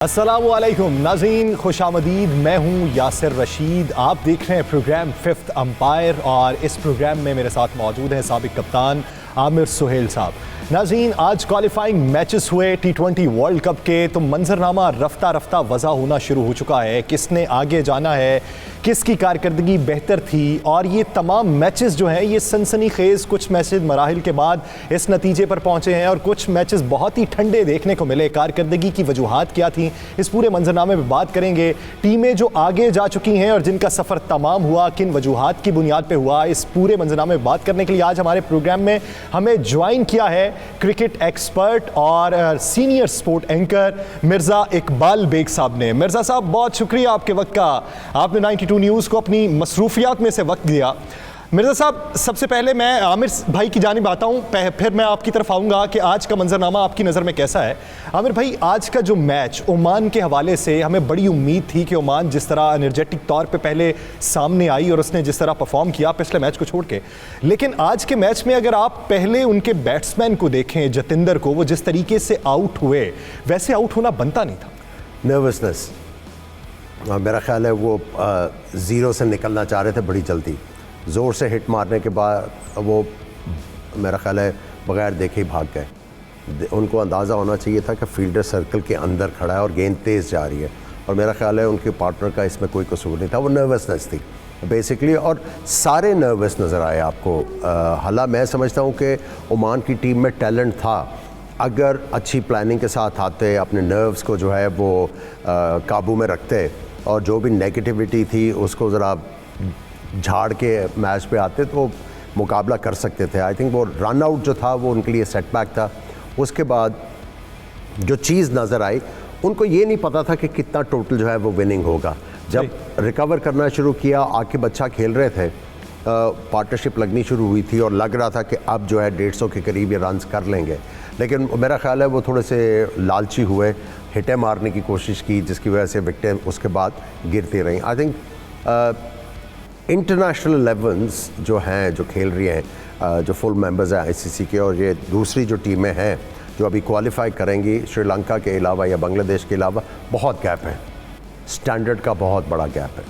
अस्सलामुअलैकुम नाज़रीन, खुशामदीद। मैं हूँ यासिर रशीद। आप देख रहे हैं प्रोग्राम फिफ्थ अंपायर और इस प्रोग्राम में मेरे साथ मौजूद हैं साबिक कप्तान आमिर सुहेल साहब। नाज़रीन, आज क्वालिफाइंग मैचेस हुए T20 वर्ल्ड कप के, तो मंजरनामा रफ्ता रफ्ता वज़ा होना शुरू हो चुका है। किसने आगे जाना है, किसकी कारकर्दगी बेहतर थी, और ये तमाम मैचेस जो हैं ये सनसनीखेज़ कुछ मैचेस मराहिल के बाद इस नतीजे पर पहुंचे हैं और कुछ मैचेस बहुत ही ठंडे देखने को मिले। कारकर्दगी की वजूहात क्या थी, इस पूरे मंजरनामे में बात करेंगे। टीमें जो आगे जा चुकी हैं और जिनका सफ़र तमाम हुआ, किन वजूहात की बुनियाद पर हुआ, इस पूरे मंजरनामे में बात करने के लिए आज हमारे प्रोग्राम में हमें ज्वाइन किया है क्रिकेट एक्सपर्ट और senior sport anchor Mirza Iqbal Beg साहब ने। मिर्ज़ा साहब, बहुत शुक्रिया आपके वक्त का। आपने 92 न्यूज़ को अपनी मसरूफियात में से वक्त दिया। मिर्ज़ा साहब, सबसे पहले मैं आमिर भाई की जानिब आता हूँ, फिर मैं आपकी तरफ आऊँगा कि आज का मंजरनामा आपकी नज़र में कैसा है। आमिर भाई, आज का जो मैच ओमान के हवाले से हमें बड़ी उम्मीद थी कि ओमान जिस तरह एनर्जेटिक तौर पे पहले सामने आई और उसने जिस तरह परफॉर्म किया पिछले मैच को छोड़ के, लेकिन आज के मैच में अगर आप पहले उनके बैट्समैन को देखें, जतिंदर को, वो जिस तरीके से आउट हुए वैसे आउट होना बनता नहीं था। नर्वसनेस, मेरा ख्याल है वो ज़ीरो से निकलना चाह रहे थे बड़ी जल्दी। ज़ोर से हिट मारने के बाद वो मेरा ख्याल है बग़ैर देखे ही भाग गए। उनको अंदाज़ा होना चाहिए था कि फील्डर सर्कल के अंदर खड़ा है और गेंद तेज़ जा रही है, और मेरा ख्याल है उनके पार्टनर का इसमें कोई कसूर नहीं था। वो नर्वसनेस थी बेसिकली, और सारे नर्वस नज़र आए आपको। हालांकि मैं समझता हूँ कि ओमान की टीम में टैलेंट था। अगर अच्छी प्लानिंग के साथ आते, अपने नर्व्स को जो है वो काबू में रखते और जो भी नेगेटिविटी थी उसको ज़रा झाड़ के मैच पे आते तो मुकाबला कर सकते थे। आई थिंक वो रन आउट जो था वो उनके लिए सेटबैक था। उसके बाद जो चीज़ नज़र आई, उनको ये नहीं पता था कि कितना टोटल जो है वो विनिंग होगा। जब रिकवर करना शुरू किया, आके अच्छा खेल रहे थे, पार्टनरशिप लगनी शुरू हुई थी और लग रहा था कि अब जो है 150 के करीब ये रन्स कर लेंगे, लेकिन मेरा ख्याल है वो थोड़े से लालची हुए, हिटें मारने की कोशिश की, जिसकी वजह से विकेटें उसके बाद गिरती रहीं। आई थिंक इंटरनेशनल 11s जो हैं, जो खेल रही हैं, जो फुल मेंबर्स हैं ICC के, और ये दूसरी जो टीमें हैं जो अभी क्वालिफाई करेंगी श्रीलंका के अलावा या बांग्लादेश के अलावा, बहुत गैप है, स्टैंडर्ड का बहुत बड़ा गैप है।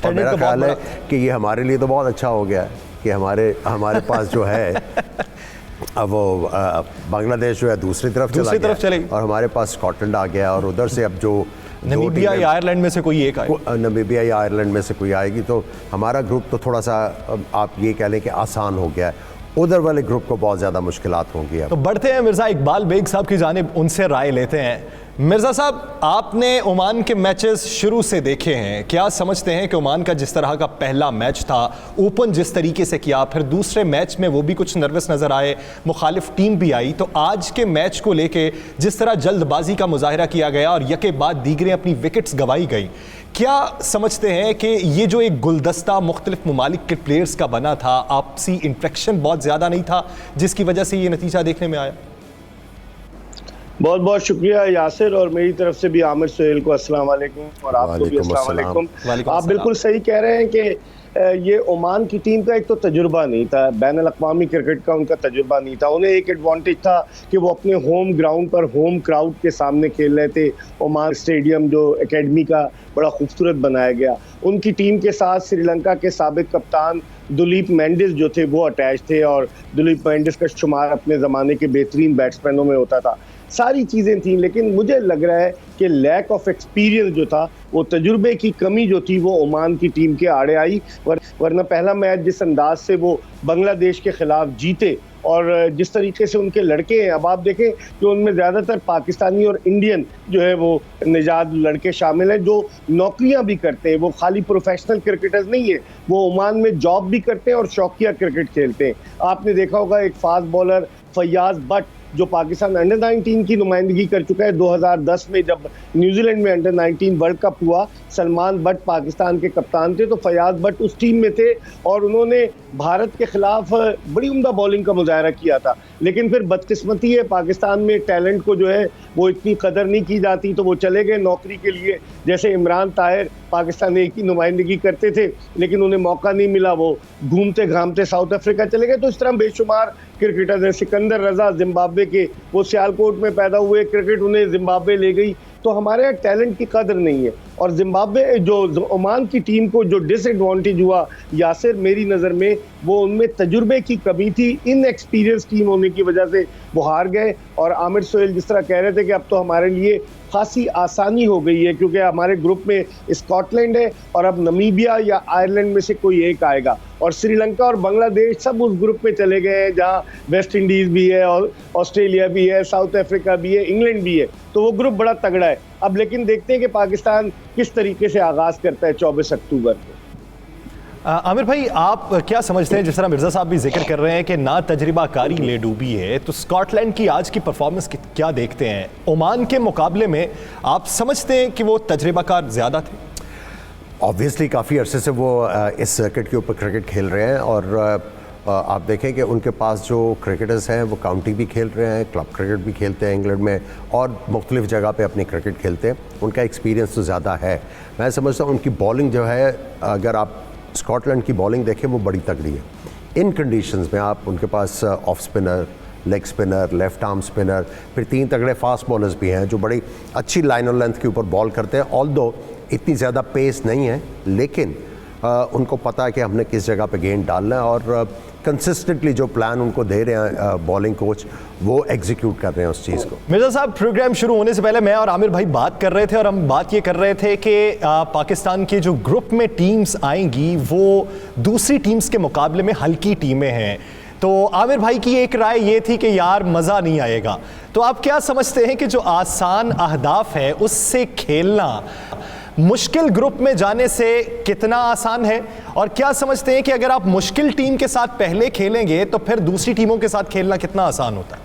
और मेरा ख्याल है कि ये हमारे लिए तो बहुत अच्छा हो गया है कि हमारे पास जो है अब वो बांग्लादेश जो है दूसरी तरफ चला, और हमारे पास स्कॉटलैंड आ गया, और उधर से अब जो नमीबिया या आयरलैंड में से कोई एक आए, नमीबिया या आयरलैंड में से कोई आएगी, तो हमारा ग्रुप तो थोड़ा सा आप ये कह लें कि आसान हो गया है। उधर वाले ग्रुप को बहुत ज़्यादा मुश्किलात होंगी। तो बढ़ते हैं मिर्ज़ा इकबाल बेग साहब की जानिब, उनसे राय लेते हैं। मिर्ज़ा साहब, आपने ओमान के मैचेस शुरू से देखे हैं, क्या समझते हैं कि ओमान का जिस तरह का पहला मैच था, ओपन जिस तरीके से किया, फिर दूसरे मैच में वो भी कुछ नर्वस नज़र आए, मुखालिफ टीम भी आई, तो आज के मैच को लेके जिस तरह जल्दबाजी का मुजाहिरा किया गया और यके बाद दीगरें अपनी विकेट्स गंवाई गई, क्या समझते हैं कि ये जो एक गुलदस्ता मुख्तलिफ ममालिक के प्लेयर्स का बना था, आपसी इंट्रैक्शन बहुत ज़्यादा नहीं था जिसकी वजह से ये नतीजा देखने में आया? बहुत बहुत शुक्रिया यासिर, और मेरी तरफ से भी आमिर सुहेल को अस्सलाम वालेकुम और आपको भी अस्सलाम वालेकुम। आप बिल्कुल सही कह रहे हैं कि ये ओमान की टीम का एक तो तजुर्बा नहीं था, बैनुल अक़वामी क्रिकेट का उनका तजुर्बा नहीं था। उन्हें एक एडवांटेज था कि वो अपने होम ग्राउंड पर होम क्राउड के सामने खेल रहे थे। ओमान स्टेडियम जो एकेडमी का बड़ा खूबसूरत बनाया गया, उनकी टीम के साथ श्रीलंका के साबिक कप्तान दुलीप मेंडिस जो थे वो अटैच थे, और दुलीप मेंडिस का शुमार अपने ज़माने के बेहतरीन बैट्समैनों में होता था। सारी चीज़ें थीं, लेकिन मुझे लग रहा है कि लैक ऑफ एक्सपीरियंस जो था, वो तजुर्बे की कमी जो थी, वो ओमान की टीम के आड़े आई। वरना पहला मैच जिस अंदाज से वो बांग्लादेश के खिलाफ जीते और जिस तरीके से उनके लड़के हैं, अब आप देखें कि उनमें ज़्यादातर पाकिस्तानी और इंडियन जो है वो निजात लड़के शामिल हैं, जो नौकरियां भी करते हैं। वो खाली प्रोफेशनल क्रिकेटर्स नहीं है, वो ओमान में जॉब भी करते हैं और शौकिया क्रिकेट खेलते हैं। आपने देखा होगा एक फास्ट बॉलर फयाज भट्ट जो पाकिस्तान अंडर 19 की नुमाइंदगी कर चुका है। 2010 में जब न्यूजीलैंड में अंडर 19 वर्ल्ड कप हुआ, सलमान भट्ट पाकिस्तान के कप्तान थे, तो फयाज भट्ट उस टीम में थे और उन्होंने भारत के खिलाफ बड़ी उम्दा बॉलिंग का मुजाहरा किया था। लेकिन फिर बदकिस्मती है, पाकिस्तान में टैलेंट को जो है वो इतनी कदर नहीं की जाती, तो वो चले गए नौकरी के लिए। जैसे इमरान ताहिर पाकिस्तान ए की नुमाइंदगी करते थे, लेकिन उन्हें मौका नहीं मिला, वो घूमते घामते साउथ अफ्रीका चले गए। तो इस तरह बेशुमार क्रिकेटर्स हैं। सिकंदर रजा जिम्बाब्वे के, वो सियालकोट में पैदा हुए, क्रिकेट उन्हें जिम्बाब्वे ले गई। तो हमारे यहाँ टैलेंट की कदर नहीं है। और जिम्बाब्वे जो ओमान की टीम को जो डिसएडवांटेज हुआ यासिर, मेरी नज़र में वो उनमें तजुर्बे की कमी थी, इनएक्सपीरियंस टीम होने की वजह से वो हार गए। और आमिर सोहेल जिस तरह कह रहे थे कि अब तो हमारे लिए खासी आसानी हो गई है क्योंकि हमारे ग्रुप में स्कॉटलैंड है और अब नमीबिया या आयरलैंड में से कोई एक आएगा, और श्रीलंका और बांग्लादेश सब उस ग्रुप में चले गए हैं जहां वेस्ट इंडीज़ भी है और ऑस्ट्रेलिया भी है, साउथ अफ्रीका भी है, इंग्लैंड भी है, तो वो ग्रुप बड़ा तगड़ा है। अब लेकिन देखते हैं कि पाकिस्तान किस तरीके से आगाज़ करता है 24 अक्टूबर को। आमिर भाई, आप क्या समझते हैं, जिस तरह मिर्ज़ा साहब भी जिक्र कर रहे हैं कि ना तजर्बाकारी ले डूबी है, तो स्कॉटलैंड की आज की परफॉर्मेंस क्या देखते हैं? ओमान के मुकाबले में आप समझते हैं कि वो तजर्बाकार ज़्यादा थे? ऑब्वियसली काफ़ी अरसे से वो इस सर्किट के ऊपर क्रिकेट खेल रहे हैं और आप देखें कि उनके पास जो क्रिकेटर्स हैं वो काउंटी भी खेल रहे हैं, क्लब क्रिकेट भी खेलते हैं इंग्लैंड में और मुख्तलिफ जगह पे अपनी क्रिकेट खेलते हैं, उनका एक्सपीरियंस तो ज़्यादा है। मैं समझता हूँ उनकी बॉलिंग जो है, अगर आप स्कॉटलैंड की बॉलिंग देखें वो बड़ी तगड़ी है। इन कंडीशंस में आप उनके पास off spinner, leg spinner, left arm spinner, फिर 3 तगड़े फास्ट बॉलर्स भी हैं जो बड़ी अच्छी लाइन और लेंथ के ऊपर बॉल करते हैं। ऑल्दो इतनी ज़्यादा पेस नहीं है, लेकिन उनको पता है कि हमने किस जगह पे गेंद डालना है और कंसिस्टेंटली जो प्लान उनको दे रहे हैं बॉलिंग कोच, वो एग्जीक्यूट कर रहे हैं उस चीज़ को। मिर्ज़ा साहब, प्रोग्राम शुरू होने से पहले मैं और आमिर भाई बात कर रहे थे और हम बात ये कर रहे थे कि पाकिस्तान के जो ग्रुप में टीम्स आएंगी वो दूसरी टीम्स के मुकाबले में हल्की टीमें हैं। तो आमिर भाई की एक राय ये थी कि यार मज़ा नहीं आएगा। तो आप क्या समझते हैं कि जो आसान अहदाफ है उससे खेलना मुश्किल ग्रुप में जाने से कितना आसान है, और क्या समझते हैं कि अगर आप मुश्किल टीम के साथ पहले खेलेंगे तो फिर दूसरी टीमों के साथ खेलना कितना आसान होता है?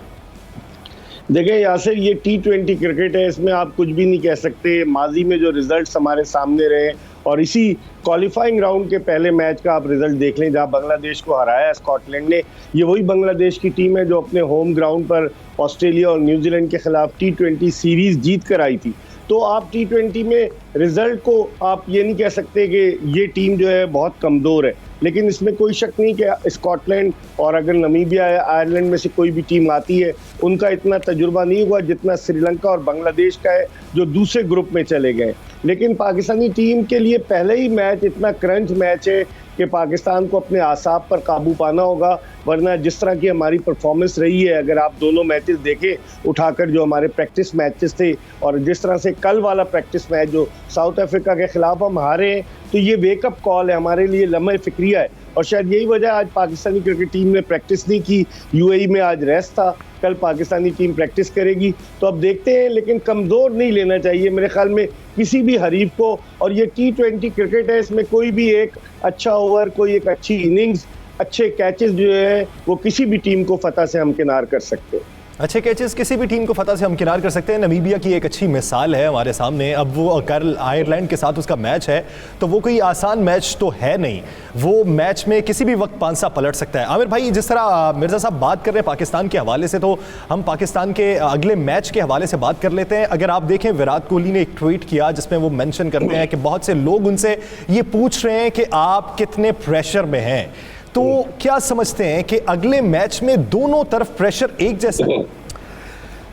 देखिए यासिर, ये T20 क्रिकेट है, इसमें आप कुछ भी नहीं कह सकते। माजी में जो रिजल्ट्स हमारे सामने रहे और इसी क्वालिफाइंग राउंड के पहले मैच का आप रिजल्ट देख लें जहां बांग्लादेश को हराया स्कॉटलैंड ने, ये वही बांग्लादेश की टीम है जो अपने होम ग्राउंड पर ऑस्ट्रेलिया और न्यूजीलैंड के खिलाफ T20 सीरीज जीत कर आई थी। तो आप T20 में रिजल्ट को आप ये नहीं कह सकते कि ये टीम जो है बहुत कमज़ोर है, लेकिन इसमें कोई शक नहीं कि स्कॉटलैंड और अगर नमीबिया या आयरलैंड में से कोई भी टीम आती है, उनका इतना तजुर्बा नहीं हुआ जितना श्रीलंका और बांग्लादेश का है जो दूसरे ग्रुप में चले गए। लेकिन पाकिस्तानी टीम के लिए पहले ही मैच इतना क्रंच मैच है कि पाकिस्तान को अपने आसाब पर काबू पाना होगा, वरना जिस तरह की हमारी परफॉर्मेंस रही है, अगर आप दोनों मैचेस देखें उठाकर जो हमारे प्रैक्टिस मैचेस थे और जिस तरह से कल वाला प्रैक्टिस मैच जो साउथ अफ्रीका के खिलाफ हम हारे हैं, तो ये वेकअप कॉल है हमारे लिए, लम्हे फिक्रिया है। और शायद यही वजह आज पाकिस्तानी क्रिकेट टीम ने प्रैक्टिस नहीं की। यूएई में आज रेस्ट था, कल पाकिस्तानी टीम प्रैक्टिस करेगी, तो अब देखते हैं। लेकिन कमज़ोर नहीं लेना चाहिए मेरे ख्याल में किसी भी हरीफ को। और ये T20 क्रिकेट है, इसमें कोई भी एक अच्छा ओवर, कोई एक अच्छी इनिंग्स, अच्छे कैचेस जो है वो किसी भी टीम को फतह से हमकिनार कर सकते हैं। अच्छे कैचेस किसी भी टीम को फतह से हमकिनार कर सकते हैं। नमीबिया की एक अच्छी मिसाल है हमारे सामने। अब वो कल आयरलैंड के साथ उसका मैच है, तो वो कोई आसान मैच तो है नहीं, वो मैच में किसी भी वक्त पांसा पलट सकता है। आमिर भाई, जिस तरह मिर्ज़ा साहब बात कर रहे हैं पाकिस्तान के हवाले से, तो हम पाकिस्तान के अगले मैच के हवाले से बात कर लेते हैं। अगर आप देखें, विराट कोहली ने एक ट्वीट किया जिसमें वो मेंशन करते हैं कि बहुत से लोग उनसे ये पूछ रहे हैं कि आप कितने प्रेशर में हैं। तो क्या समझते हैं कि अगले मैच में दोनों तरफ प्रेशर एक जैसा है?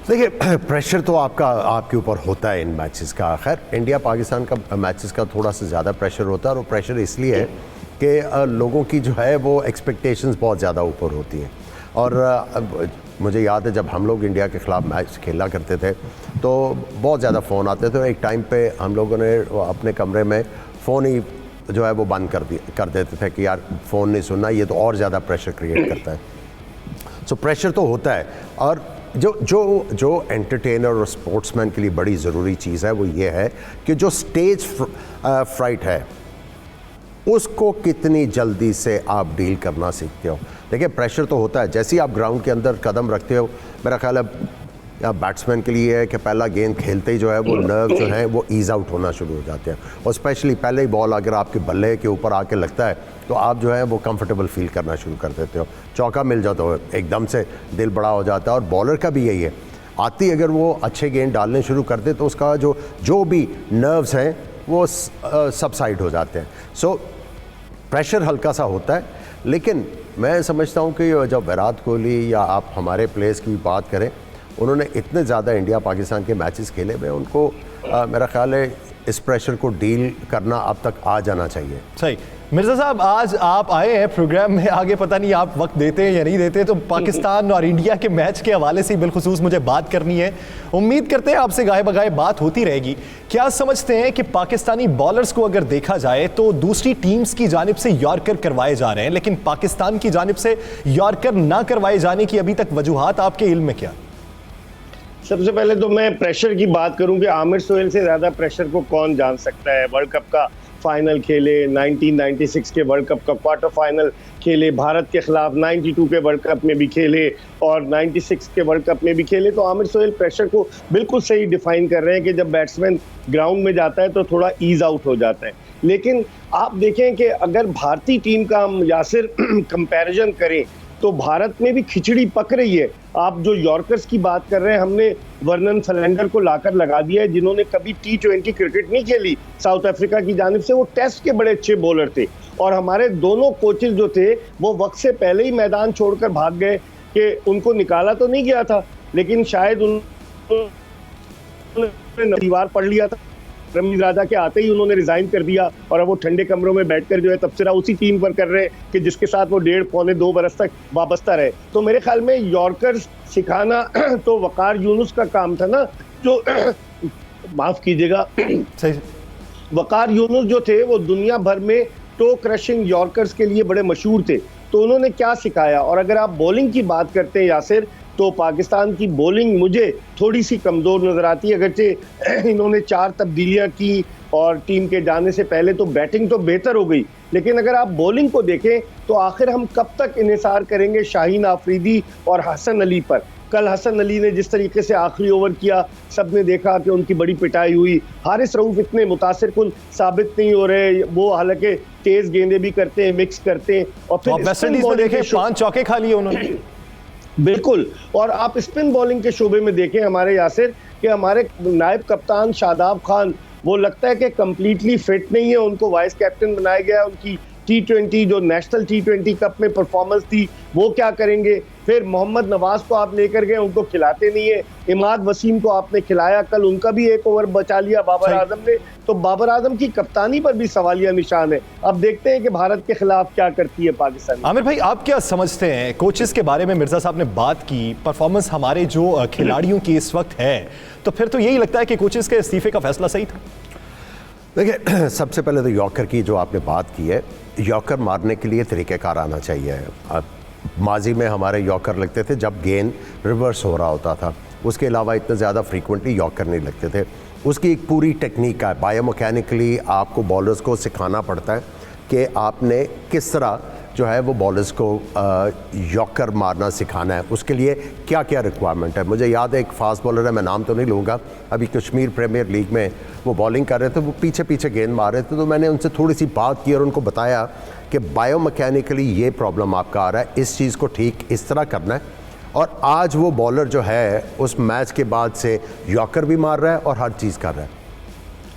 देखिए, प्रेशर तो आपके ऊपर होता है इन मैचेस का। खैर, इंडिया पाकिस्तान का मैचेस का थोड़ा सा ज़्यादा प्रेशर होता है, और वो प्रेशर इसलिए है कि लोगों की जो है वो एक्सपेक्टेशंस बहुत ज़्यादा ऊपर होती हैं। और मुझे याद है जब हम लोग इंडिया के ख़िलाफ़ मैच खेला करते थे तो बहुत ज़्यादा फ़ोन आते थे। एक टाइम पे हम लोगों ने अपने कमरे में फ़ोन ही जो है वो बंद कर देते थे कि यार फ़ोन नहीं सुनना, ये तो और ज़्यादा प्रेशर क्रिएट करता है। सो प्रेशर तो होता है। और जो एंटरटेनर और स्पोर्ट्समैन के लिए बड़ी ज़रूरी चीज़ है वो ये है कि जो स्टेज फ्राइट है उसको कितनी जल्दी से आप डील करना सीखते हो। देखिए, प्रेशर तो होता है। जैसे ही आप ग्राउंड के अंदर कदम रखते हो, मेरा ख्याल है बैट्समैन के लिए है कि पहला गेंद खेलते ही जो है वो नर्व जो है वो ईज़ आउट होना शुरू हो जाते हैं। और स्पेशली पहले ही बॉल अगर आपके बल्ले के ऊपर आके लगता है तो आप जो है वो कंफर्टेबल फील करना शुरू कर देते हो। चौका मिल जाता हो, एकदम से दिल बड़ा हो जाता है। और बॉलर का भी यही है, आती अगर वो अच्छे गेंद डालने शुरू कर दे तो उसका जो भी नर्व्स हैं वो सबसाइड हो जाते हैं। सो प्रेशर हल्का सा होता है। लेकिन मैं समझता हूँ कि जब विराट कोहली या आप हमारे प्लेयर्स की बात करें, उन्होंने इतने ज़्यादा इंडिया पाकिस्तान के मैचेस खेले हुए, उनको मेरा ख्याल है इस प्रेशर को डील करना अब तक आ जाना चाहिए। सही। मिर्ज़ा साहब, आज आप आए हैं प्रोग्राम में, आगे पता नहीं आप वक्त देते हैं या नहीं देते, तो पाकिस्तान और इंडिया के मैच के हवाले से बिलखुसूस मुझे बात करनी है। उम्मीद करते हैं आपसे गाहे बगाए बात होती रहेगी। क्या समझते हैं कि पाकिस्तानी बॉलर्स को अगर देखा जाए तो दूसरी टीम्स की जानिब से यॉर्कर करवाए जा रहे हैं, लेकिन पाकिस्तान की जानिब से यॉर्कर ना करवाए जाने की अभी तक वजूहात आपके इल्म में क्या? सबसे पहले तो मैं प्रेशर की बात करूं कि आमिर सोहेल से ज़्यादा प्रेशर को कौन जान सकता है। वर्ल्ड कप का फाइनल खेले, 1996 के वर्ल्ड कप का क्वार्टर फाइनल खेले, भारत के खिलाफ 92 के वर्ल्ड कप में भी खेले और 96 के वर्ल्ड कप में भी खेले। तो आमिर सोहेल प्रेशर को बिल्कुल सही डिफाइन कर रहे हैं कि जब बैट्समैन ग्राउंड में जाता है तो थोड़ा ईज आउट हो जाता है। लेकिन आप देखें कि अगर भारतीय टीम का हम यासिर कंपैरिजन करें तो भारत में भी खिचड़ी पक रही है। आप जो यॉर्कर्स की बात कर रहे हैं, हमने वर्नन फलेंडर को लाकर लगा दिया है, जिन्होंने कभी T20 क्रिकेट नहीं खेली साउथ अफ्रीका की जानिब से। वो टेस्ट के बड़े अच्छे बॉलर थे और हमारे दोनों कोचेज जो थे वो वक्त से पहले ही मैदान छोड़कर भाग गए कि उनको निकाला तो नहीं गया था, लेकिन शायद उन्होंने दीवार पढ़ लिया था। रमीज राजा के आते ही उन्होंने रिजाइन कर दिया और अब वो ठंडे कमरों में बैठकर जो है तबसरा उसी टीम पर कर रहे हैं कि जिसके साथ वो 1.5-2 बरस तक वाबस्ता रहे। तो मेरे ख्याल में यॉर्कर सिखाना तो वकार यूनुस का काम था ना, जो माफ कीजिएगा, वकार यूनुस जो थे वो दुनिया भर में टो क्रशिंग यॉर्कर्स के लिए बड़े मशहूर थे। तो उन्होंने क्या सिखाया? और अगर आप बॉलिंग की बात करते हैं यासिर, तो पाकिस्तान की बॉलिंग मुझे थोड़ी सी कमज़ोर नज़र आती है। अगरचे इन्होंने 4 तब्दीलियां की और टीम के जाने से पहले तो बैटिंग तो बेहतर हो गई, लेकिन अगर आप बॉलिंग को देखें तो आखिर हम कब तक इन्हिसार करेंगे शाहीन आफरीदी और हसन अली पर। कल हसन अली ने जिस तरीके से आखिरी ओवर किया, सबने देखा कि उनकी बड़ी पिटाई हुई। हारिस रऊफ इतने मुतासिर कुन साबित नहीं हो रहे, वो हालांकि तेज गेंदे भी करते हैं, मिक्स करते हैं। और फिर वेस्ट इंडीज में देखें 5 चौके खा लिए उन्होंने। बिल्कुल। और आप स्पिन बॉलिंग के शोबे में देखें हमारे यासिर कि हमारे नायब कप्तान शादाब खान, वो लगता है कि कंप्लीटली फिट नहीं है। उनको वाइस कैप्टन बनाया गया। उनकी T20 जो नेशनल T20 कप में परफॉर्मेंस थी वो क्या करेंगे? फिर मोहम्मद नवाज को आप लेकर गए, उनको खिलाते नहीं है। इमाद वसीम को आपने खिलाया, कल उनका भी 1 ओवर बचा लिया बाबर आजम ने। तो बाबर आजम की कप्तानी पर भी सवालिया निशान है। अब देखते हैं कि भारत के खिलाफ क्या करती है पाकिस्तान। आमिर भाई, आप क्या समझते हैं? कोचेस के बारे में मिर्जा साहब ने बात की, परफॉर्मेंस हमारे जो खिलाड़ियों की इस वक्त है, तो फिर तो यही लगता है कि कोचेस के इस्तीफे का फैसला सही था। देखिए, सबसे पहले तो यॉर्कर की जो आपने बात की है, यॉर्कर मारने के लिए तरीक़ेकार आना चाहिए। माजी में हमारे यॉर्कर लगते थे जब गेंद रिवर्स हो रहा होता था, उसके अलावा इतने ज़्यादा फ्रीक्वेंटली यॉर्कर नहीं लगते थे। उसकी एक पूरी टेक्निक है, बायोमैकेनिकली आपको बॉलर्स को सिखाना पड़ता है कि आपने किस तरह जो है वो बॉलर्स को यॉर्कर मारना सिखाना है। उसके लिए क्या क्या रिक्वायरमेंट है। मुझे याद है एक फास्ट बॉलर है, मैं नाम तो नहीं लूँगा, अभी कश्मीर प्रीमियर लीग में वो बॉलिंग कर रहे थे, वो पीछे पीछे गेंद मार रहे थे। तो मैंने उनसे थोड़ी सी बात की और उनको बताया कि बायोमैकेनिकली ये प्रॉब्लम आपका आ रहा है, इस चीज़ को ठीक इस तरह करना है। और आज वो बॉलर जो है उस मैच के बाद से यॉर्कर भी मार रहा है और हर चीज़ कर रहा है।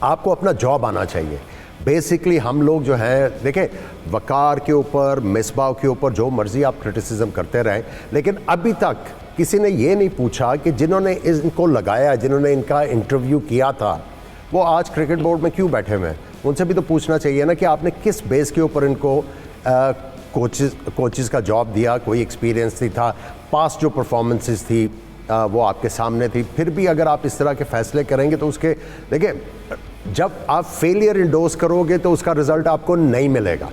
आपको अपना जॉब आना चाहिए। बेसिकली हम लोग जो हैं, देखें, वकार के ऊपर, मिसबाह के ऊपर जो मर्ज़ी आप क्रिटिसिज्म करते रहें, लेकिन अभी तक किसी ने ये नहीं पूछा कि जिन्होंने इनको लगाया, जिन्होंने इनका इंटरव्यू किया था, वो आज क्रिकेट बोर्ड में क्यों बैठे हुए हैं। उनसे भी तो पूछना चाहिए ना कि आपने किस बेस के ऊपर इनको कोचेस का जॉब दिया। कोई एक्सपीरियंस नहीं था, पास्ट जो परफॉर्मेंसेस थी वो आपके सामने थी। फिर भी अगर आप इस तरह के फैसले करेंगे तो उसके, देखिए, जब आप फेलियर इंडोर्स करोगे तो उसका रिजल्ट आपको नहीं मिलेगा।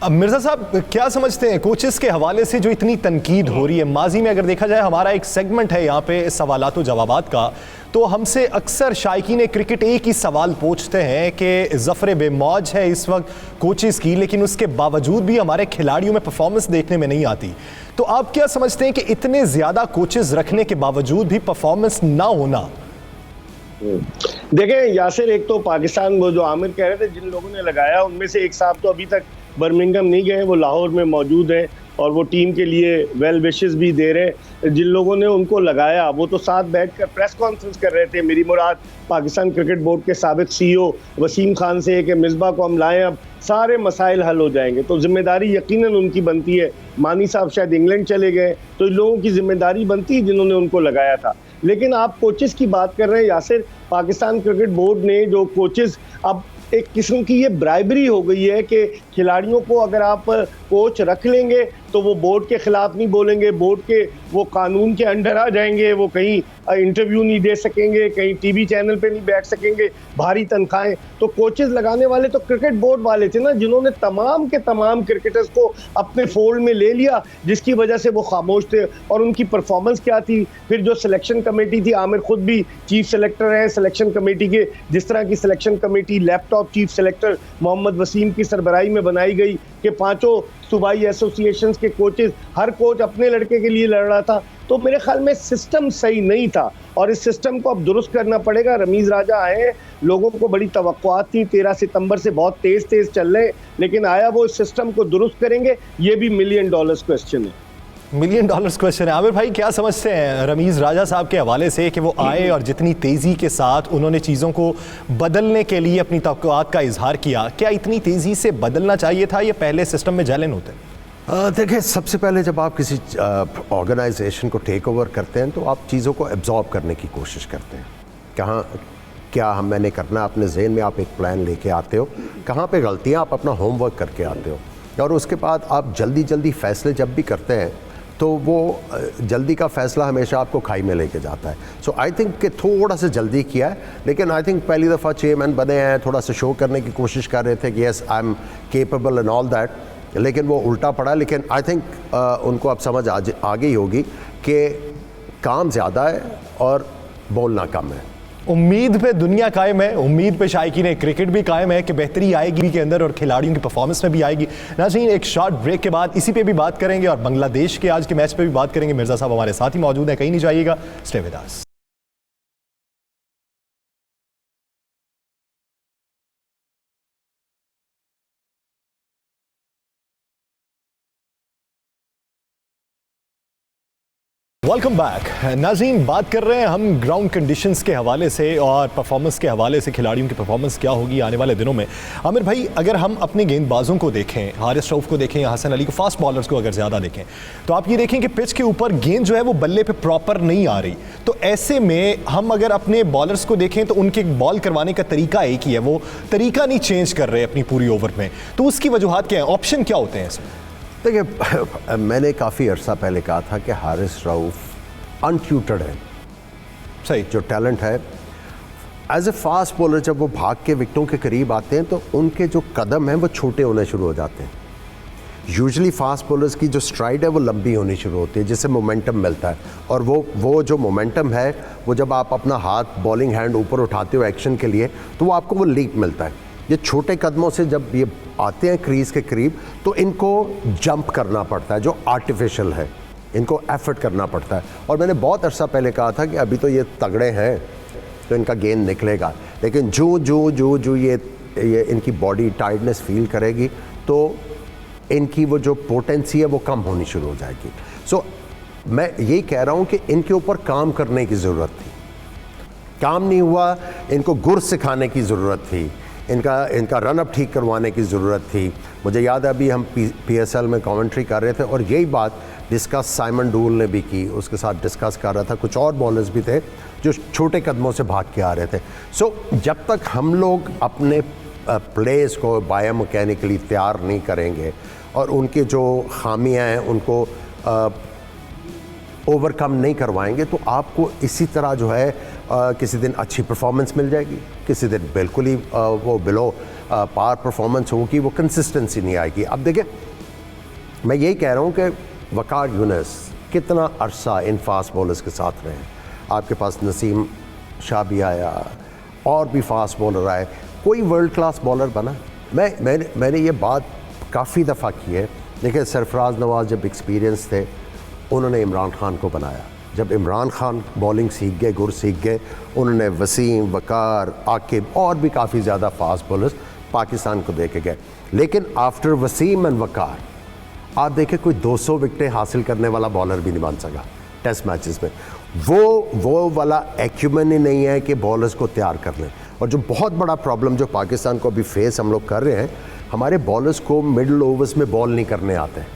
अब मिर्जा साहब, क्या समझते हैं कोचेस के हवाले से जो इतनी तनकीद हो रही है? माजी में अगर देखा जाए, हमारा एक सेगमेंट है यहाँ पे सवालात व जवाबात का, तो हमसे अक्सर शायकीन क्रिकेट एक ही सवाल पूछते हैं कि ज़फ़र बेमौज है इस वक्त कोचेस की, लेकिन उसके बावजूद भी हमारे खिलाड़ियों में परफॉर्मेंस देखने में नहीं आती। तो आप क्या समझते हैं कि इतने ज़्यादा कोचेस रखने के बावजूद भी परफॉर्मेंस ना होना? देखें यासिर, एक तो पाकिस्तान, वो जो आमिर कह रहे थे, जिन लोगों ने लगाया उनमें से एक साहब तो अभी तक बर्मिंघम नहीं गए, वो लाहौर में मौजूद हैं और वो टीम के लिए वेल विशेस भी दे रहे हैं। जिन लोगों ने उनको लगाया वो तो साथ बैठकर प्रेस कॉन्फ्रेंस कर रहे थे। मेरी मुराद पाकिस्तान क्रिकेट बोर्ड के साबिक CEO वसीम खान से है कि मिसबाह को हम लाएं, अब सारे मसाइल हल हो जाएंगे। तो जिम्मेदारी यकीनन उनकी बनती है। मानी साहब शायद इंग्लैंड चले गए, तो इन लोगों की जिम्मेदारी बनती है जिन्होंने उनको लगाया था। लेकिन आप कोचेस की बात कर रहे हैं यासिर, पाकिस्तान क्रिकेट बोर्ड ने जो कोचेस, अब एक किस्म की ये ब्राइबरी हो गई है कि खिलाड़ियों को अगर आप कोच रख लेंगे तो वो बोर्ड के खिलाफ नहीं बोलेंगे, बोर्ड के वो कानून के अंडर आ जाएंगे, वो कहीं इंटरव्यू नहीं दे सकेंगे, कहीं टीवी चैनल पे नहीं बैठ सकेंगे, भारी तनख्वाहें। तो कोचेस लगाने वाले तो क्रिकेट बोर्ड वाले थे ना, जिन्होंने तमाम के तमाम क्रिकेटर्स को अपने फोल्ड में ले लिया, जिसकी वजह से वो खामोश थे। और उनकी परफॉर्मेंस क्या थी? फिर जो सिलेक्शन कमेटी थी, आमिर खुद भी चीफ सेलेक्टर हैं सिलेक्शन कमेटी के, जिस तरह की सिलेक्शन कमेटी लैपटॉप चीफ सेलेक्टर मोहम्मद वसीम की सरबराही में बनाई गई कि पांचों सूबाई एसोसिएशंस के कोचेस, हर कोच अपने लड़के के लिए लड़ रहा था। तो मेरे ख्याल में सिस्टम सही नहीं था और इस सिस्टम को अब दुरुस्त करना पड़ेगा। रमीज राजा आए, लोगों को बड़ी तवक्कुआत थी, 13 सितंबर से बहुत तेज चल रहे, लेकिन आया वो इस सिस्टम को दुरुस्त करेंगे, ये भी $1 मिलियन क्वेश्चन है। $1 मिलियन क्वेश्चन है। आमिर भाई, क्या समझते हैं रमीज़ राजा साहब के हवाले से कि वो आए और जितनी तेज़ी के साथ उन्होंने चीज़ों को बदलने के लिए अपनी तवक्कुआत का इजहार किया, क्या इतनी तेज़ी से बदलना चाहिए था या पहले सिस्टम में जलन होते? देखिए, सबसे पहले जब आप किसी ऑर्गेनाइजेशन को टेक ओवर करते हैं तो आप चीज़ों को एब्जॉर्ब करने की कोशिश करते हैं। क्या मैंने करना, अपने जहन में आप एक प्लान लेके आते हो, कहाँ पे गलतियाँ आप अपना होमवर्क करके आते हो, और उसके बाद आप जल्दी फैसले जब भी करते हैं तो वो जल्दी का फ़ैसला हमेशा आपको खाई में लेके जाता है। सो आई थिंक कि थोड़ा सा जल्दी किया है, लेकिन आई थिंक पहली दफ़ा चेयरमैन बने हैं, थोड़ा सा शो करने की कोशिश कर रहे थे कि yes I am capable and all that, लेकिन वो उल्टा पड़ा। लेकिन आई थिंक उनको अब समझ आ गई होगी कि काम ज़्यादा है और बोलना कम है। उम्मीद पे दुनिया कायम है, उम्मीद पे शायकीन क्रिकेट भी कायम है कि बेहतरी आएगी के अंदर और खिलाड़ियों की परफॉर्मेंस में भी आएगी। नाज़रीन, एक शॉर्ट ब्रेक के बाद इसी पे भी बात करेंगे और बांग्लादेश के आज के मैच पे भी बात करेंगे। मिर्ज़ा साहब हमारे साथ ही मौजूद हैं, कहीं नहीं जाइएगा, stay with us. Welcome back. नाज़रीन, बात कर रहे हैं हम ग्राउंड कंडीशंस के हवाले से और परफॉर्मेंस के हवाले से, खिलाड़ियों की परफॉर्मेंस क्या होगी आने वाले दिनों में। आमिर भाई, अगर हम अपने गेंदबाजों को देखें, हारिस रऊफ को देखें या हसन अली को, फास्ट बॉलर्स को अगर ज़्यादा देखें, तो आप ये देखें कि पिच के ऊपर गेंद जो है वो बल्ले पे प्रॉपर नहीं आ रही। तो ऐसे में हम अगर अपने बॉलर्स को देखें तो उनके बॉल करवाने का तरीका एक ही है, वो तरीका नहीं चेंज कर रहे अपनी पूरी ओवर में। तो उसकी वजूहत क्या है, ऑप्शन क्या होते हैं इसमें? देखिए, मैंने काफ़ी अर्सा पहले कहा था कि हारिस रऊफ अनट्यूटर्ड है। सही, जो टैलेंट है एज ए फास्ट बॉलर, जब वो भाग के विकेटों के करीब आते हैं तो उनके जो कदम हैं वो छोटे होने शुरू हो जाते हैं। यूजुअली फास्ट बॉलर्स की जो स्ट्राइड है वो लंबी होनी शुरू होती है, जिससे मोमेंटम मिलता है, और वो जो मोमेंटम है वो जब आप अपना हाथ, बॉलिंग हैंड ऊपर उठाते हो एक्शन के लिए, तो वो आपको वो लीप मिलता है। ये छोटे कदमों से जब ये आते हैं क्रीज के करीब तो इनको जंप करना पड़ता है, जो आर्टिफिशियल है, इनको एफर्ट करना पड़ता है। और मैंने बहुत अर्सा पहले कहा था कि अभी तो ये तगड़े हैं तो इनका गेंद निकलेगा, लेकिन जो ये इनकी बॉडी टायर्डनेस फील करेगी तो इनकी वो जो पोटेंसी है वो कम होनी शुरू हो जाएगी। सो मैं यही कह रहा हूँ कि इनके ऊपर काम करने की ज़रूरत थी, काम नहीं हुआ, इनको गुर सिखाने की ज़रूरत थी, इनका रन अप ठीक करवाने की ज़रूरत थी। मुझे याद है अभी हम PSL में कमेंट्री कर रहे थे और यही बात डिस्कस साइमन डूल ने भी की, उसके साथ डिस्कस कर रहा था, कुछ और बॉलर्स भी थे जो छोटे कदमों से भाग के आ रहे थे। सो जब तक हम लोग अपने प्लेस को बायोमैकेनिकली तैयार नहीं करेंगे और उनके जो खामियां हैं उनको ओवरकम नहीं करवाएंगे तो आपको इसी तरह जो है किसी दिन अच्छी परफॉर्मेंस मिल जाएगी, किसी दिन बिल्कुल ही वो बिलो पार परफॉर्मेंस होगी, वो कंसिस्टेंसी नहीं आएगी। अब देखिए, मैं यही कह रहा हूँ कि वकार यूनुस कितना अरसा इन फास्ट बॉलर्स के साथ रहे, आपके पास नसीम शाह भी आया और भी फास्ट बॉलर आए, कोई वर्ल्ड क्लास बॉलर बना? मैंने ये बात काफ़ी दफ़ा की है। देखिए, सरफराज नवाज़ जब एक्सपीरियंस थे उन्होंने इमरान खान को बनाया, जब इमरान खान बॉलिंग सीख गए, गुर सीख गए, उन्होंने वसीम, वकार, आकिब और भी काफ़ी ज़्यादा फास्ट बॉलर्स पाकिस्तान को दे के गए। लेकिन आफ्टर वसीम एंड वकार आप देखें कोई 200 विकेटें हासिल करने वाला बॉलर भी नहीं बन सका टेस्ट मैचेस में। वो वाला एक्यूमेन ही नहीं है कि बॉलर्स को तैयार कर लें। और जो बहुत बड़ा प्रॉब्लम जो पाकिस्तान को अभी फेस हम लोग कर रहे हैं, हमारे बॉलर्स को मिडल ओवर्स में बॉल नहीं करने आते हैं।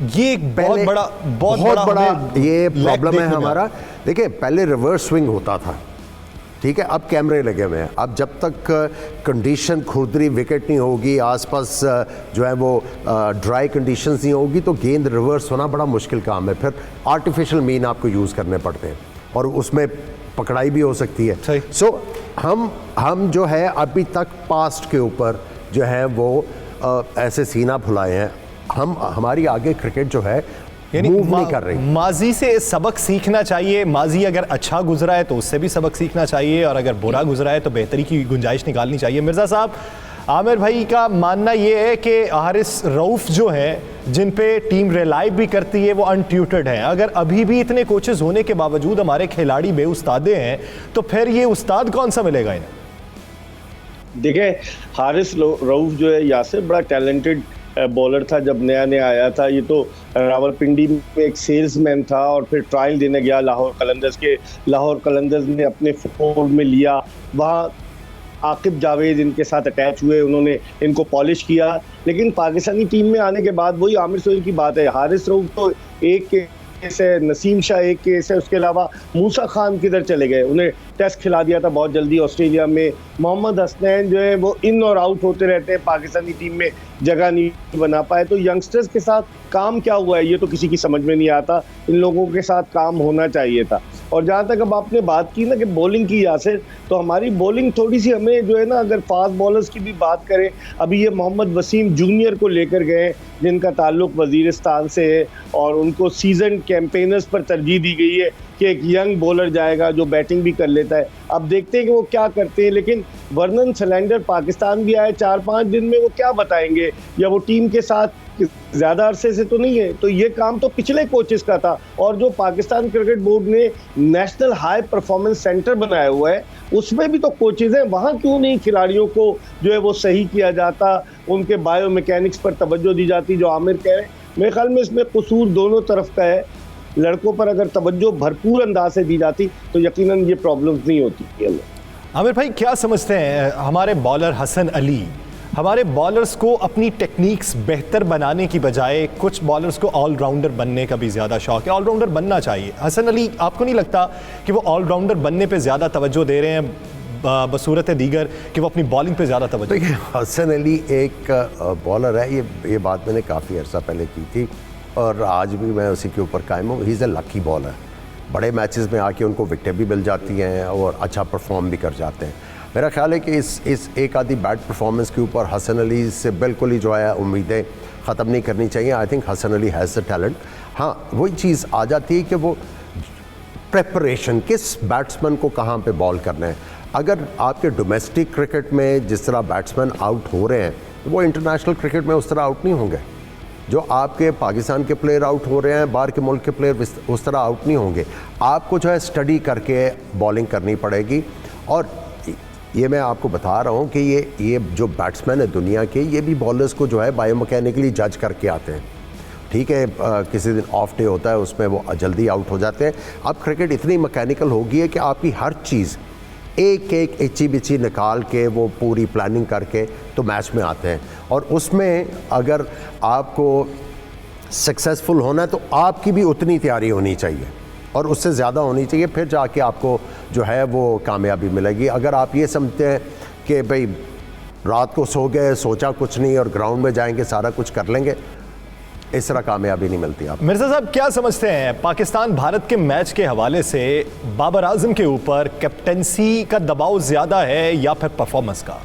ये एक बहुत बड़ा ये प्रॉब्लम है हमारा। देखिए पहले रिवर्स स्विंग होता था, ठीक है, अब कैमरे लगे हुए हैं। अब जब तक कंडीशन खुरदरी विकेट नहीं होगी, आसपास जो है वो ड्राई कंडीशंस नहीं होगी, तो गेंद रिवर्स होना बड़ा मुश्किल काम है। फिर आर्टिफिशियल मीन आपको यूज़ करने पड़ते हैं और उसमें पकड़ाई भी हो सकती है। सो हम जो है अभी तक पास्ट के ऊपर जो है वो ऐसे सीना फुलाए हैं। हमारी आगे क्रिकेट जो है मूव नहीं कर रही। माजी से सबक सीखना चाहिए। माजी अगर अच्छा गुजरा है तो उससे भी सबक सीखना चाहिए, और अगर बुरा गुजरा है तो बेहतरी की गुंजाइश निकालनी चाहिए। मिर्ज़ा साहब, आमिर भाई का मानना ये है कि हारिस रऊफ जो है, जिन पे टीम रिलाई भी करती है, वो अनट्यूटर्ड हैं। अगर अभी भी इतने कोचेस होने के बावजूद हमारे खिलाड़ी बेउस्तादे हैं, तो फिर ये उस्ताद कौन सा मिलेगा इन्हें? देखिए, हारिस रऊफ जो है यासिर बड़ा टैलेंटेड बॉलर था जब नया नया आया था। ये तो रावलपिंडी में एक सेल्समैन था और फिर ट्रायल देने गया लाहौर कलंदर्स के। लाहौर कलंदर्स ने अपने फोल्ड में लिया, वहाँ आकिब जावेद इनके साथ अटैच हुए, उन्होंने इनको पॉलिश किया। लेकिन पाकिस्तानी टीम में आने के बाद वही आमिर सोहेल की बात है। हारिस रऊफ तो एक केस है, नसीम शाह एक केस है, उसके अलावा मूसा खान किधर चले गए? उन्हें टेस्ट खिला दिया था बहुत जल्दी ऑस्ट्रेलिया में। मोहम्मद हसनैन जो है वो इन और आउट होते रहते हैं, पाकिस्तानी टीम में जगह नहीं बना पाए। तो यंगस्टर्स के साथ काम क्या हुआ है ये तो किसी की समझ में नहीं आता। इन लोगों के साथ काम होना चाहिए था। और जहाँ तक अब आपने बात की ना कि बॉलिंग की यासिर, तो हमारी बॉलिंग थोड़ी सी हमें जो है ना, अगर फास्ट बॉलर्स की भी बात करें, अभी ये मोहम्मद वसीम जूनियर को लेकर गए जिनका ताल्लुक वजीरिस्तान से है, और उनको सीजन कैंपेनर्स पर तरजीह दी गई है कि एक यंग बॉलर जाएगा जो बैटिंग भी कर लेता है। अब देखते हैं कि वो क्या करते हैं। लेकिन वर्नन सलेंडर पाकिस्तान भी आए 4-5 दिन में, वो क्या बताएंगे? या वो टीम के साथ ज़्यादा अरसे से तो नहीं है। तो ये काम तो पिछले कोचेस का था। और जो पाकिस्तान क्रिकेट बोर्ड ने नेशनल हाई परफॉर्मेंस सेंटर बनाया हुआ है, उसमें भी तो कोचेस हैं। वहाँ क्यों नहीं खिलाड़ियों को जो है वो सही किया जाता, उनके बायो मैकेनिक्स पर तवज्जो दी जाती, जो आमिर कह रहे हैं? मेरे ख्याल में इसमें कसूर दोनों तरफ का है। लड़कों पर अगर तवज्जो भरपूर अंदाज से दी जाती तो यकीनन ये प्रॉब्लम्स नहीं होती। आमिर भाई, क्या समझते हैं हमारे बॉलर हसन अली? हमारे बॉलर्स को अपनी टेक्निक्स बेहतर बनाने की बजाय कुछ बॉलर्स को ऑलराउंडर बनने का भी ज़्यादा शौक है। ऑलराउंडर बनना चाहिए। हसन अली, आपको नहीं लगता कि वो ऑलराउंडर बनने पे ज़्यादा तवज्जो दे रहे हैं बसूरत दीगर कि वो अपनी बॉलिंग पे ज़्यादा तवज्जो? देखिए, हसन अली एक बॉलर है। ये बात मैंने काफ़ी अर्सा पहले की थी और आज भी मैं उसी के ऊपर कायम हूँ। He is a lucky bowler. बड़े मैचेस में आके उनको विकेटें भी मिल जाती हैं और अच्छा परफॉर्म भी कर जाते हैं। मेरा ख्याल है कि इस एक आधी बैड परफॉर्मेंस के ऊपर हसन अली से बिल्कुल ही जो है उम्मीदें ख़त्म नहीं करनी चाहिए। I think Hasan Ali has the talent. हाँ, वही चीज़ आ जाती है कि वो प्रेपरेशन, किस बैट्समैन को कहाँ पे बॉल करना है। अगर आपके डोमेस्टिक क्रिकेट में जिस तरह बैट्समैन आउट हो रहे हैं, तो वो इंटरनेशनल क्रिकेट में उस तरह आउट नहीं होंगे। जो आपके पाकिस्तान के प्लेयर आउट हो रहे हैं, बाहर के मुल्क के प्लेयर उस तरह आउट नहीं होंगे। आपको जो है स्टडी करके बॉलिंग करनी पड़ेगी। और ये मैं आपको बता रहा हूँ कि ये जो बैट्समैन है दुनिया के, ये भी बॉलर्स को जो है बायोमैकेनिकली जज करके आते हैं। ठीक है, किसी दिन ऑफ डे होता है, उसमें वो जल्दी आउट हो जाते हैं। अब क्रिकेट इतनी मैकेनिकल हो गई है कि आपकी हर चीज़ एक एक इची बिची निकाल के वो पूरी प्लानिंग करके तो मैच में आते हैं। और उसमें अगर आपको सक्सेसफुल होना है तो आपकी भी उतनी तैयारी होनी चाहिए और उससे ज़्यादा होनी चाहिए, फिर जाके आपको जो है वो कामयाबी मिलेगी। अगर आप ये समझते हैं कि भाई रात को सो गए, सोचा कुछ नहीं और ग्राउंड में जाएंगे सारा कुछ कर लेंगे, इस तरह कामयाबी नहीं मिलती। आप मिर्ज़ा साहब क्या समझते हैं, पाकिस्तान भारत के मैच के हवाले से बाबर आजम के ऊपर कैप्टेंसी का दबाव ज़्यादा है या फिर परफॉर्मेंस का?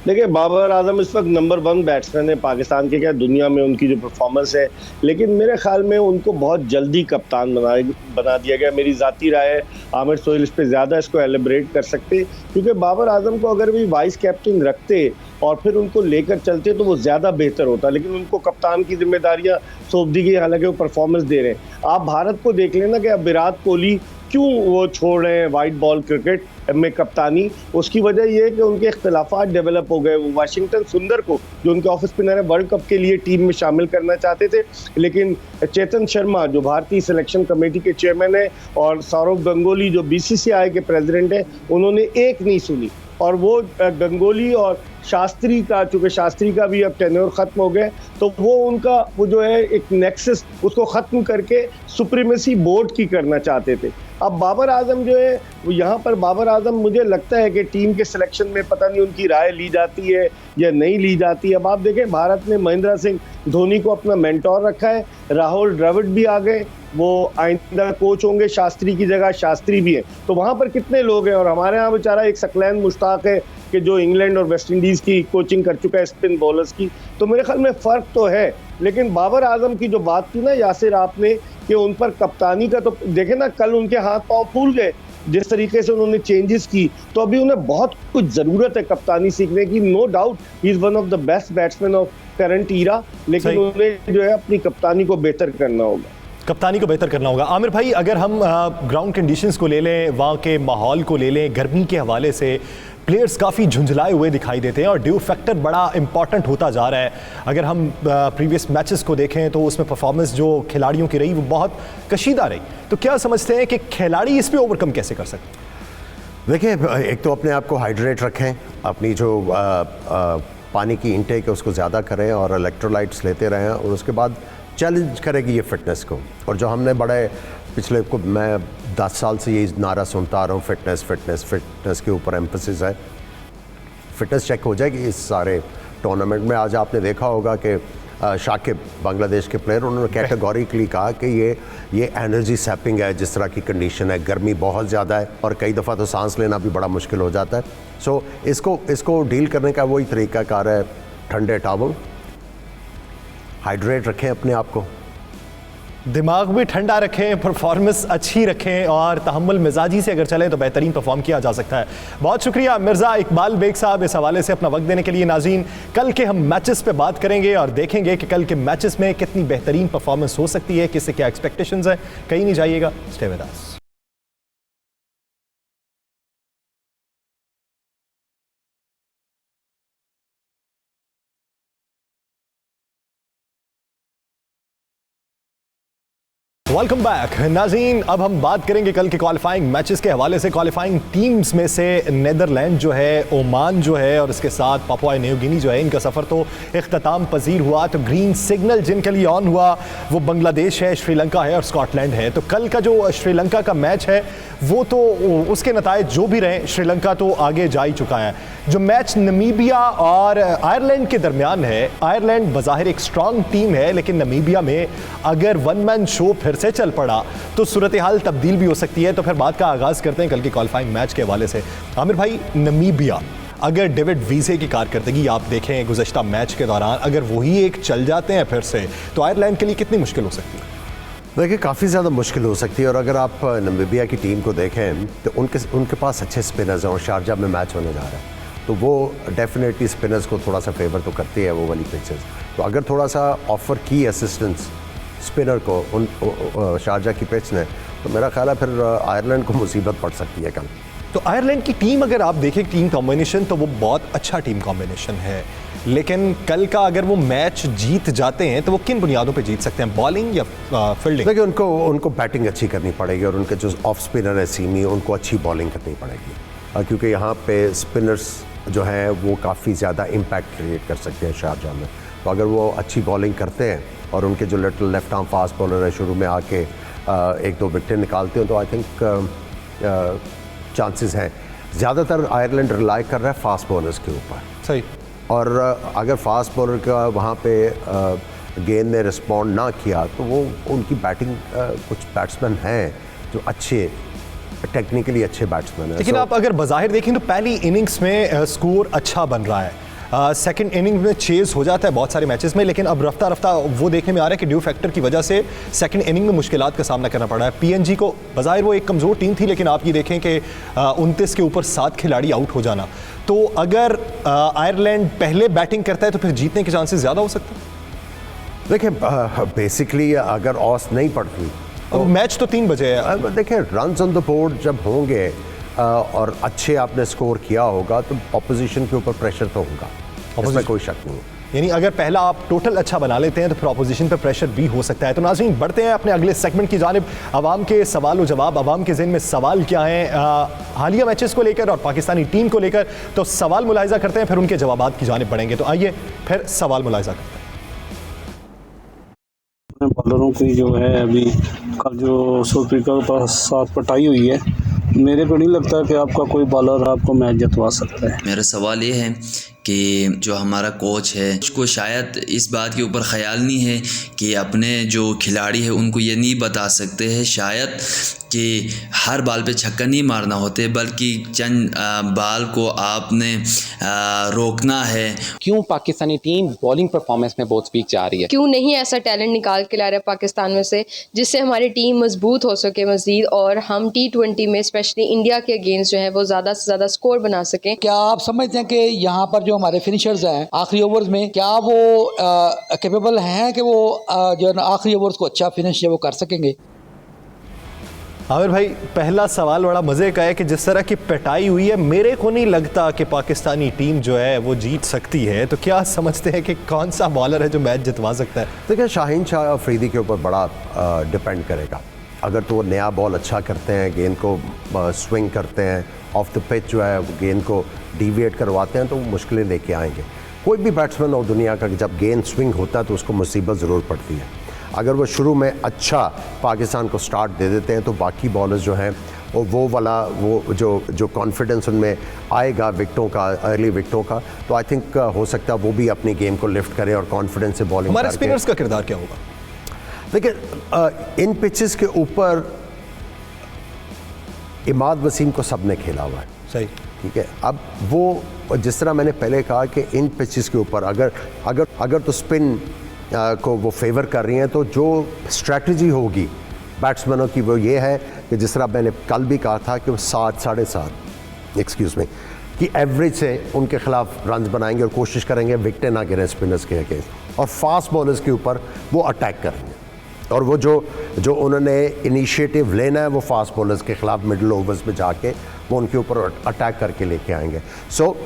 देखिए, बाबर आजम इस वक्त नंबर 1 बैट्समैन है पाकिस्तान के, क्या दुनिया में उनकी जो परफॉर्मेंस है। लेकिन मेरे ख्याल में उनको बहुत जल्दी कप्तान बना दिया गया। मेरी ज़ाती राय है, आमिर सोहेल इस पर ज़्यादा इसको एलिब्रेट कर सकते, क्योंकि बाबर आजम को अगर भी वाइस कैप्टन रखते और फिर उनको लेकर चलते तो वो ज़्यादा बेहतर होता। लेकिन उनको कप्तान की जिम्मेदारियाँ सौंप दी गई, हालांकि वो परफॉर्मेंस दे रहे हैं। आप भारत को देख लेना कि अब विराट कोहली क्यों वो छोड़ रहे हैं वाइट बॉल क्रिकेट में कप्तानी। उसकी वजह ये है कि उनके इख्तलाफात डेवलप हो गए। वो वाशिंगटन सुंदर को, जो उनके ऑफ स्पिनर है, वर्ल्ड कप के लिए टीम में शामिल करना चाहते थे, लेकिन चेतन शर्मा जो भारतीय सिलेक्शन कमेटी के चेयरमैन है और सौरव गंगोली जो BCCI के प्रेसिडेंट हैं, उन्होंने एक नहीं सुनी। और वो गंगोली और शास्त्री का, चूंकि शास्त्री का भी अब टेन्योर खत्म हो गया, तो वो उनका वो जो है एक नेक्सस उसको खत्म करके सुप्रीमेसी बोर्ड की करना चाहते थे। अब बाबर आजम जो है यहाँ पर बाबर आजम मुझे लगता है कि टीम के सिलेक्शन में पता नहीं उनकी राय ली जाती है या नहीं ली जाती है। अब आप देखें भारत ने महेंद्र सिंह धोनी को अपना मेंटोर रखा है, राहुल द्रविड़ भी आ गए, वो आइंदा कोच होंगे शास्त्री की जगह, शास्त्री भी है, तो वहाँ पर कितने लोग हैं। और हमारे यहाँ बेचारा एक सकलैन मुश्ताक है कि जो इंग्लैंड और वेस्ट इंडीज की कोचिंग कर चुका है स्पिन बॉलर्स की, तो मेरे ख्याल में फ़र्क तो है। लेकिन बाबर आजम की जो बात की ना यासिर आपने कि उन पर कप्तानी का, तो देखे ना कल उनके हाथ पांव फूल गए जिस तरीके से उन्होंने चेंजेस की, तो अभी उन्हें बहुत कुछ ज़रूरत है कप्तानी सीखने की। No doubt he is one of the best batsman of current era, लेकिन उन्हें जो है अपनी कप्तानी को बेहतर करना होगा। कप्तानी को बेहतर करना होगा। आमिर भाई, अगर हम ग्राउंड कंडीशंस को ले लें, वहाँ के माहौल को ले लें, गर्मी के हवाले से प्लेयर्स काफ़ी झुंझलाए हुए दिखाई देते हैं और ड्यू फैक्टर बड़ा इंपॉर्टेंट होता जा रहा है। अगर हम प्रीवियस मैचेस को देखें तो उसमें परफॉर्मेंस जो खिलाड़ियों की रही वो बहुत कशीदा रही, तो क्या समझते हैं कि खिलाड़ी इस पर ओवरकम कैसे कर सकते हैं? देखिए, एक तो अपने आप को हाइड्रेट रखें, अपनी जो पानी की इनटेक है उसको ज़्यादा करें और इलेक्ट्रोलाइट्स लेते रहें, और उसके बाद चैलेंज करेगी ये फिटनेस को। और जो हमने बड़े पिछले को मैं 10 साल से ये नारा सुनता आ रहा हूँ, फिटनेस फिटनेस फिटनेस के ऊपर एम्फेसिस है। फिटनेस चेक हो जाएगी इस सारे टूर्नामेंट में। आज आपने देखा होगा कि शाकिब बांग्लादेश के प्लेयर, उन्होंने कैटेगोरिकली कहा कि ये एनर्जी सैपिंग है, जिस तरह की कंडीशन है, गर्मी बहुत ज़्यादा है और कई दफ़ा तो सांस लेना भी बड़ा मुश्किल हो जाता है। सो इसको डील करने का वही तरीक़ाकार है, ठंडे टॉवल, हाइड्रेट रखें अपने आप को, दिमाग भी ठंडा रखें, परफॉर्मेंस अच्छी रखें और तहम्मुल मिजाजी से अगर चलें तो बेहतरीन परफॉर्म किया जा सकता है। बहुत शुक्रिया मिर्ज़ा इकबाल बेग साहब इस हवाले से अपना वक्त देने के लिए। नाज़रीन, कल के हम मैचेस पे बात करेंगे और देखेंगे कि कल के मैचेस में कितनी बेहतरीन परफॉर्मेंस हो सकती है, किससे क्या एक्सपेक्टेशंस हैं। कहीं नहीं जाइएगा, stay with us. Welcome back नाज़रीन, अब हम बात करेंगे कल के क्वालिफाइंग मैचेस के हवाले से। क्वालिफाइंग टीम्स में से नीदरलैंड जो है, ओमान जो है और इसके साथ पापुआ न्यू गिनी जो है, इनका सफ़र तो इख्तिताम पजीर हुआ। तो ग्रीन सिग्नल जिनके लिए ऑन हुआ वो बांग्लादेश है, श्रीलंका है और स्कॉटलैंड है। तो कल का जो श्रीलंका का मैच है वो तो उसके नतायज जो भी रहे, श्रीलंका तो आगे जा ही चुका है। जो मैच नमीबिया और आयरलैंड के दरमियान है, आयरलैंड बज़ाहिर एक स्ट्रॉन्ग टीम है, लेकिन नमीबिया में अगर वन मैन शो फिर से चल पड़ा तो सूरत हाल तब्दील भी हो सकती है। तो फिर बात का आगाज़ करते हैं कल के क्वालिफाइंग मैच के हवाले से। आमिर भाई, नमीबिया अगर डेविड वीज़े की कारकर्दगी आप देखें गुज़श्ता मैच के दौरान, अगर वही एक चल जाते हैं फिर से, तो आयरलैंड के लिए कितनी मुश्किल हो सकती है? देखिए, काफ़ी ज़्यादा मुश्किल हो सकती है। और अगर आप नमीबिया की टीम को देखें तो उनके पास अच्छे स्पिनर्स हैं और शारजा में मैच होने जा रहा है, तो वो डेफिनेटली स्पिनर्स को थोड़ा सा फेवर तो करती है वो वाली पिचेस। तो अगर थोड़ा सा ऑफर की असिस्टेंस स्पिनर को उन शारजा की पिच ने, तो मेरा ख्याल है फिर आयरलैंड को मुसीबत पड़ सकती है कल। तो आयरलैंड की टीम अगर आप देखें टीम कॉम्बिनेशन, तो वो बहुत अच्छा टीम कॉम्बिनेशन है, लेकिन कल का अगर वो मैच जीत जाते हैं तो वो किन बुनियादों पे जीत सकते हैं, बॉलिंग या फील्डिंग? देखिए, उनको बैटिंग अच्छी करनी पड़ेगी और उनके जो ऑफ स्पिनर है सीमी, उनको अच्छी बॉलिंग करनी पड़ेगी, क्योंकि यहाँ पे स्पिनर्स जो हैं वो काफ़ी ज़्यादा इम्पैक्ट क्रिएट कर सकते हैं शारजा में। तो अगर वो अच्छी बॉलिंग करते हैं और उनके जो little left arm fast bowler है शुरू में आके एक दो विकेटें निकालते हैं, तो आई थिंक चांसेस हैं। ज़्यादातर आयरलैंड रिलाई कर रहा है फास्ट बॉलर्स के ऊपर। सही। और अगर फास्ट बॉलर का वहाँ पे गेंद ने रिस्पॉन्ड ना किया तो वो उनकी बैटिंग, कुछ बैट्समैन हैं जो अच्छे टेक्निकली अच्छे बैट्समैन हैं। लेकिन आप अगर बाज़ाहिर देखें तो पहली इनिंग्स में स्कोर अच्छा बन रहा है, सेकंड इनिंग में चेज़ हो जाता है बहुत सारे मैचेस में, लेकिन अब रफ्ता रफ्ता वो देखने में आ रहा है कि ड्यू फैक्टर की वजह से सेकंड इनिंग में मुश्किलात का सामना करना पड़ रहा है। पीएनजी को बाज़ाहिर वो एक कमज़ोर टीम थी, लेकिन आप ये देखें कि 29 के ऊपर 7 खिलाड़ी आउट हो जाना, तो अगर आयरलैंड पहले बैटिंग करता है तो फिर जीतने के चांसेस ज़्यादा हो सकते हैं। देखिए, बेसिकली अगर ऑस नहीं पड़ती तो मैच तो 3 बजे है। देखिए, रन्स ऑन द बोर्ड जब होंगे और अच्छे आपने स्कोर किया होगा तो ऑपोजिशन के ऊपर प्रेशर तो होगा, इसमें कोई शक नहीं है। यानी अगर पहला आप टोटल अच्छा बना लेते हैं तो फिर अपोजिशन पर प्रेशर भी हो सकता है। तो नाज़रीन बढ़ते हैं अपने अगले सेगमेंट की जानिब। अवाम के सवाल व जवाब, अवाम के ज़हन में सवाल क्या हैं हालिया मैचेस को लेकर और पाकिस्तानी टीम को लेकर, तो सवाल मुलाहिजा करते हैं, फिर उनके जवाबात की जानिब बढ़ेंगे। तो आइए फिर सवाल मुलाहिजा करते हैं। बॉलरों की जो है अभी कल जो साउथ अफ्रीका के साथ पटाई हुई है, मेरे को नहीं लगता कि आपका कोई बॉलर आपको मैच जितवा सकता है। मेरा सवाल ये है कि जो हमारा कोच है उसको शायद इस बात के ऊपर ख्याल नहीं है कि अपने जो खिलाड़ी है उनको ये नहीं बता सकते हैं शायद कि हर बाल पे छक्का नहीं मारना होते, बल्कि चंद बाल को आपने रोकना है। क्यों पाकिस्तानी टीम बॉलिंग परफॉर्मेंस में बहुत वीक जा रही है? क्यों नहीं ऐसा टैलेंट निकाल के ला रहा है पाकिस्तान में से जिससे हमारी टीम मजबूत हो सके मज़ीद, और हम T20 में स्पेशली इंडिया के अगेंस्ट जो है वो ज़्यादा से ज़्यादा स्कोर बना सकें। क्या आप समझते हैं कि यहाँ पर जो हमारे फिनिशर्स हैं आखिरी ओवर्स में, क्या वो कैपेबल हैं कि वो जो आखिरी ओवर्स को अच्छा फिनिश वो कर सकेंगे? आमिर भाई, पहला सवाल बड़ा मज़े का है कि जिस तरह की पिटाई हुई है, मेरे को नहीं लगता कि पाकिस्तानी टीम जो है वो जीत सकती है। तो क्या समझते हैं कि कौन सा बॉलर है जो मैच जितवा सकता है? देखिए, शाहीन शाह अफरीदी के ऊपर बड़ा डिपेंड करेगा। अगर तो वो नया बॉल अच्छा करते हैं, गेंद को स्विंग करते हैं, ऑफ द पिच जो है वो गेंद को डिविएट करवाते हैं, तो वो मुश्किलें लेके आएंगे। कोई भी बैट्समैन हो दुनिया का, जब गेंद स्विंग होता है तो उसको मुसीबत ज़रूर पड़ती है। अगर वो शुरू में अच्छा पाकिस्तान को स्टार्ट दे देते हैं तो बाकी बॉलर्स जो हैं वो वाला वो जो कॉन्फिडेंस उनमें आएगा विकेटों का, अर्ली विकेटों का, तो आई थिंक हो सकता है वो भी अपनी गेम को लिफ्ट करें और कॉन्फिडेंस से बॉलिंग। हमारे स्पिनर्स का किरदार क्या होगा? देखिए, इन पिचेस के ऊपर इमाद वसीम को सबने खेला हुआ है, सही, ठीक है। अब वो जिस तरह मैंने पहले कहा कि इन पिचेस के ऊपर अगर तो स्पिन को वो फेवर कर रही हैं, तो जो स्ट्रैटेजी होगी बैट्समैनों की वो ये है कि जिस तरह मैंने कल भी कहा था कि वो 7 साढ़े 7 की एवरेज से उनके खिलाफ रन्स बनाएंगे और कोशिश करेंगे विकेटें ना गिरें स्पिनर्स के अगेंस्ट, और फास्ट बॉलर्स के ऊपर वो अटैक करेंगे। और वो जो उन्होंने इनिशिएटिव लेना है वो फास्ट बॉलर्स के खिलाफ मिडल ओवर्स में जाके वो उनके ऊपर अटैक करके लेके आएंगे। सो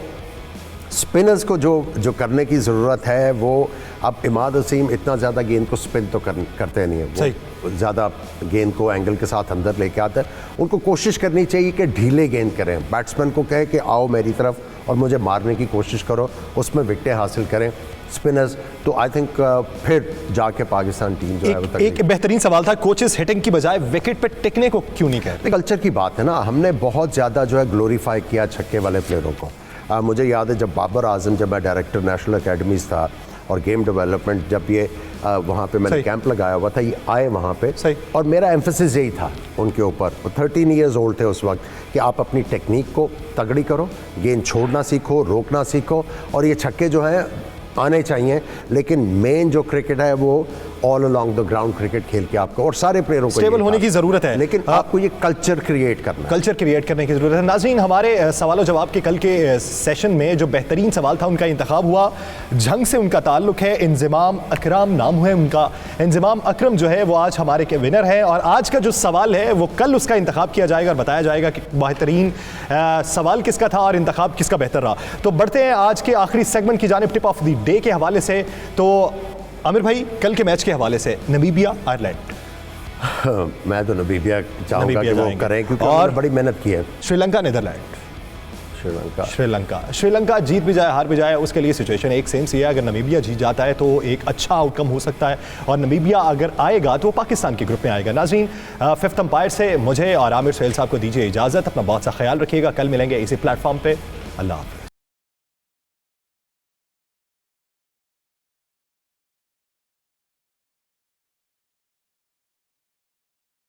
स्पिनर्स को जो करने की ज़रूरत है वो, अब इमाद वसीम इतना ज़्यादा गेंद को स्पिन तो करते नहीं है, वो ज़्यादा गेंद को एंगल के साथ अंदर लेके आता है। उनको कोशिश करनी चाहिए कि ढीले गेंद करें, बैट्समैन को कहे कि आओ मेरी तरफ और मुझे मारने की कोशिश करो, उसमें विकेटें हासिल करें स्पिनर्स। तो आई थिंक फिर जाके पाकिस्तान टीम जो है एक बेहतरीन सवाल था, कोचेस हिटिंग की बजाय विकेट पे टिकने को क्यों नहीं कहते? कल्चर की बात है ना, हमने बहुत ज़्यादा जो है ग्लोरीफाई किया छक्के वाले प्लेयरों को। मुझे याद है जब बाबर आजम, जब मैं डायरेक्टर नेशनल अकेडमीज़ था और गेम डेवलपमेंट, जब ये वहाँ पे मैंने कैंप लगाया हुआ था, ये आए वहाँ पे, और मेरा एम्फेसिस यही था उनके ऊपर। वो 13 ईयर्स ओल्ड थे उस वक्त, कि आप अपनी टेक्निक को तगड़ी करो, गेंद छोड़ना सीखो, रोकना सीखो, और ये छक्के जो हैं आने चाहिए। लेकिन मेन जो क्रिकेट है वो all along the ground cricket खेल के आपको और सारे प्लेयरों को स्टेबल होने की ज़रूरत है, लेकिन आपको ये कल्चर क्रिएट करने की ज़रूरत है। नाज़रीन, हमारे सवाल जवाब के कल के सेशन में जो बेहतरीन सवाल था उनका इंतखाब हुआ, जंग से उनका ताल्लुक है, इंज़िमाम अकरम नाम है उनका। इंज़िमाम अकरम जो है वो आज हमारे के विनर हैं, और आज का जो सवाल है वो कल उसका इंतखाब किया जाएगा और बताया जाएगा कि बेहतरीन सवाल किसका था और इंतखाब किसका बेहतर रहा। तो बढ़ते हैं आज के आखिरी सेगमेंट की जानिब, टिप ऑफ द डे के हवाले से। तो आमिर भाई, कल के मैच के हवाले से नामीबिया आयरलैंड। मैं तो नामीबिया चाहूंगा कि वो करें, क्योंकि और बड़ी मेहनत की है। श्रीलंका नीदरलैंड। श्रीलंका जीत भी जाए हार भी जाए, उसके लिए सिचुएशन एक सेम सी है। अगर नामीबिया जीत जाता है तो एक अच्छा आउटकम हो सकता है, और नामीबिया अगर आएगा तो वो पाकिस्तान के ग्रुप में आएगा। नाज़रीन, फिफ्थ अंपायर से मुझे और आमिर सुहेल साहब को दीजिए इजाज़त। अपना बहुत सा ख्याल रखिएगा, कल मिलेंगे इसी प्लेटफॉर्म पे। अल्लाह हाफ़िज़।